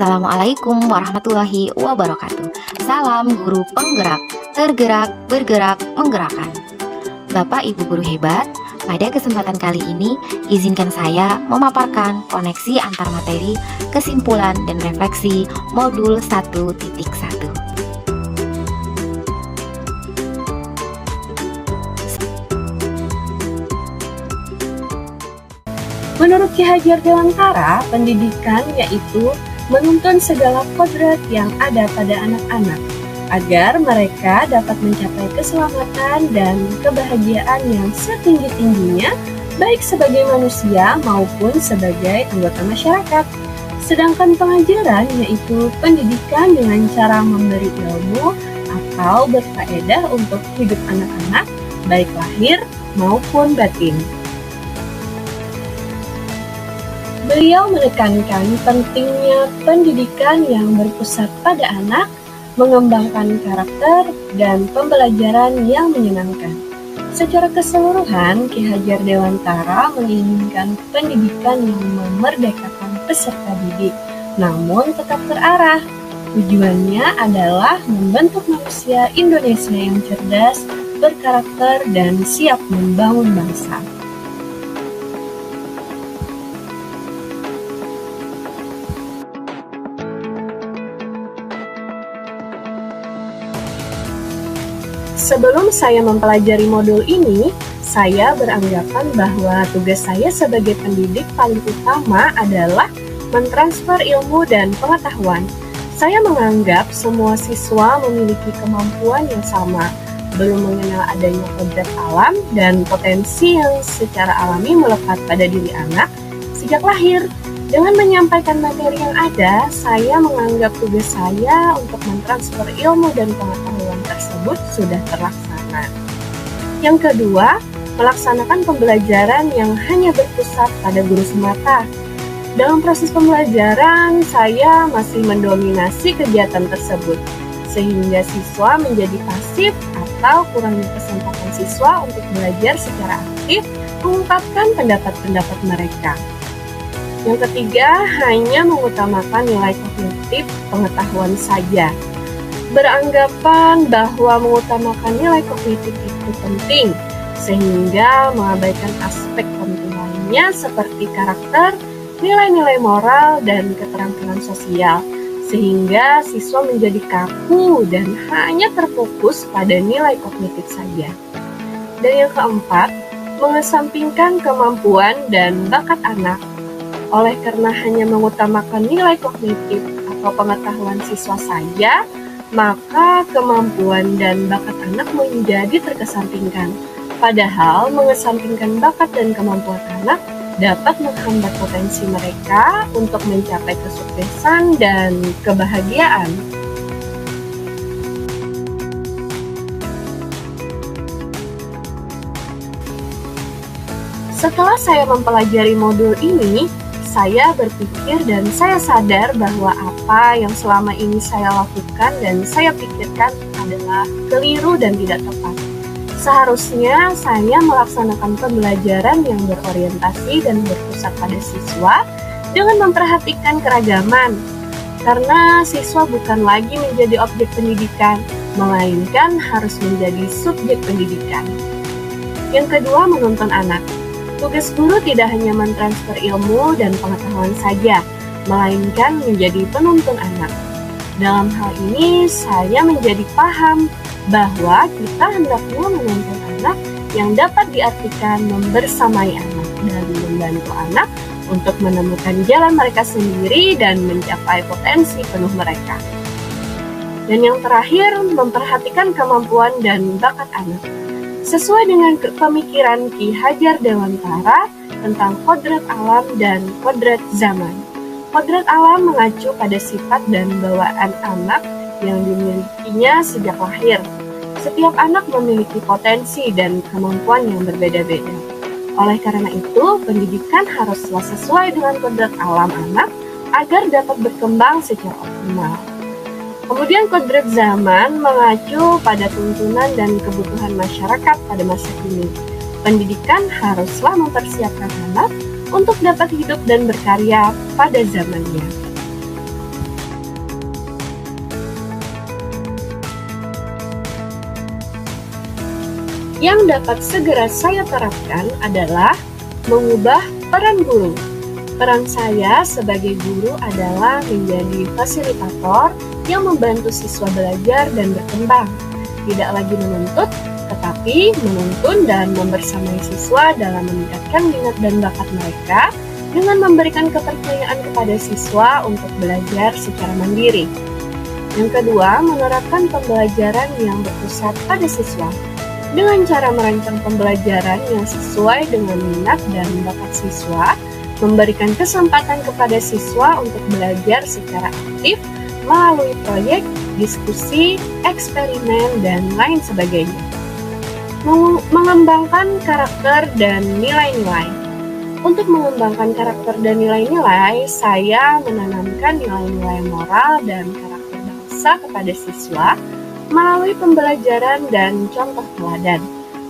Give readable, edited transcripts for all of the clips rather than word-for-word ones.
Assalamualaikum warahmatullahi wabarakatuh. Salam guru penggerak, tergerak, bergerak, menggerakkan. Bapak Ibu guru hebat, pada kesempatan kali ini izinkan saya memaparkan koneksi antar materi, kesimpulan, dan refleksi modul 1.1. Menurut Ki Hajar Dewantara, pendidikan yaitu menuntun segala kodrat yang ada pada anak-anak agar mereka dapat mencapai keselamatan dan kebahagiaan yang setinggi-tingginya baik sebagai manusia maupun sebagai anggota masyarakat. Sedangkan pengajaran yaitu pendidikan dengan cara memberi ilmu atau berfaedah untuk hidup anak-anak baik lahir maupun batin. Beliau menekankan pentingnya pendidikan yang berpusat pada anak, mengembangkan karakter, dan pembelajaran yang menyenangkan. Secara keseluruhan, Ki Hajar Dewantara menginginkan pendidikan yang memerdekakan peserta didik, namun tetap terarah. Tujuannya adalah membentuk manusia Indonesia yang cerdas, berkarakter, dan siap membangun bangsa. Sebelum saya mempelajari modul ini, saya beranggapan bahwa tugas saya sebagai pendidik paling utama adalah mentransfer ilmu dan pengetahuan. Saya menganggap semua siswa memiliki kemampuan yang sama, belum mengenal adanya kodrat alam dan potensi yang secara alami melekat pada diri anak sejak lahir. Dengan menyampaikan materi yang ada, saya menganggap tugas saya untuk mentransfer ilmu dan pengetahuan tersebut sudah terlaksana. Yang kedua, melaksanakan pembelajaran yang hanya berpusat pada guru semata. Dalam proses pembelajaran, saya masih mendominasi kegiatan tersebut, sehingga siswa menjadi pasif atau kurangnya kesempatan siswa untuk belajar secara aktif mengungkapkan pendapat-pendapat mereka. Yang ketiga, hanya mengutamakan nilai kognitif pengetahuan saja. Beranggapan bahwa mengutamakan nilai kognitif itu penting, sehingga mengabaikan aspek penting lainnya seperti karakter, nilai-nilai moral, dan keterampilan sosial, sehingga siswa menjadi kaku dan hanya terfokus pada nilai kognitif saja. Dan yang keempat, mengesampingkan kemampuan dan bakat anak. Oleh karena hanya mengutamakan nilai kognitif atau pengetahuan siswa saja, maka kemampuan dan bakat anak menjadi terkesampingkan. Padahal mengesampingkan bakat dan kemampuan anak dapat menghambat potensi mereka untuk mencapai kesuksesan dan kebahagiaan. Setelah saya mempelajari modul ini, saya berpikir dan saya sadar bahwa apa yang selama ini saya lakukan dan saya pikirkan adalah keliru dan tidak tepat. Seharusnya saya melaksanakan pembelajaran yang berorientasi dan berpusat pada siswa dengan memperhatikan keragaman, karena siswa bukan lagi menjadi objek pendidikan, melainkan harus menjadi subjek pendidikan. Yang kedua, menuntun anak. Tugas guru tidak hanya mentransfer ilmu dan pengetahuan saja, melainkan menjadi penuntun anak. Dalam hal ini, saya menjadi paham bahwa kita hendaknya menuntun anak yang dapat diartikan membersamai anak dan membantu anak untuk menemukan jalan mereka sendiri dan mencapai potensi penuh mereka. Dan yang terakhir, memperhatikan kemampuan dan bakat anak. Sesuai dengan pemikiran Ki Hajar Dewantara tentang kodrat alam dan kodrat zaman. Kodrat alam mengacu pada sifat dan bawaan anak yang dimilikinya sejak lahir. Setiap anak memiliki potensi dan kemampuan yang berbeda-beda. Oleh karena itu, pendidikan haruslah sesuai dengan kodrat alam anak agar dapat berkembang secara optimal. Kemudian kodrat zaman mengacu pada tuntunan dan kebutuhan masyarakat pada masa kini. Pendidikan haruslah mempersiapkan anak untuk dapat hidup dan berkarya pada zamannya. yang dapat segera saya terapkan adalah mengubah peran guru. Peran saya sebagai guru adalah menjadi fasilitator yang membantu siswa belajar dan berkembang. Tidak lagi menuntut, tetapi menuntun dan membersamai siswa dalam meningkatkan minat dan bakat mereka dengan memberikan kepercayaan kepada siswa untuk belajar secara mandiri. Yang kedua, menerapkan pembelajaran yang berpusat pada siswa. Dengan cara merancang pembelajaran yang sesuai dengan minat dan bakat siswa, memberikan kesempatan kepada siswa untuk belajar secara aktif melalui proyek, diskusi, eksperimen, dan lain sebagainya. Mengembangkan karakter dan nilai-nilai. Untuk mengembangkan karakter dan nilai-nilai, saya menanamkan nilai-nilai moral dan karakter bangsa kepada siswa melalui pembelajaran dan contoh teladan,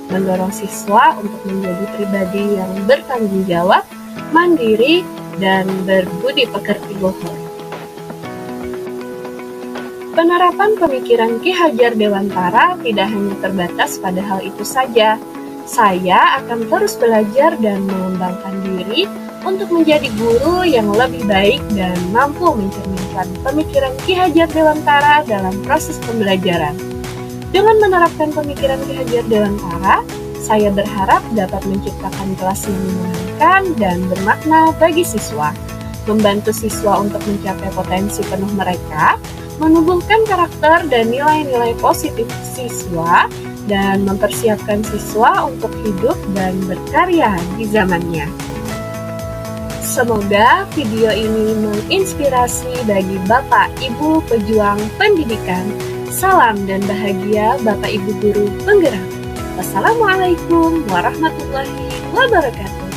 mendorong siswa untuk menjadi pribadi yang bertanggung jawab, mandiri, dan berbudi pekerti luhur. Penerapan pemikiran Ki Hajar Dewantara tidak hanya terbatas pada hal itu saja. Saya akan terus belajar dan mengembangkan diri untuk menjadi guru yang lebih baik dan mampu mencerminkan pemikiran Ki Hajar Dewantara dalam proses pembelajaran. Dengan menerapkan pemikiran Ki Hajar Dewantara, saya berharap dapat menciptakan kelas yang menyenangkan dan bermakna bagi siswa, membantu siswa untuk mencapai potensi penuh mereka, menumbuhkan karakter dan nilai-nilai positif siswa, dan mempersiapkan siswa untuk hidup dan berkarya di zamannya. Semoga video ini menginspirasi bagi Bapak Ibu pejuang pendidikan. Salam dan bahagia Bapak Ibu guru penggerak. Wassalamualaikum warahmatullahi wabarakatuh.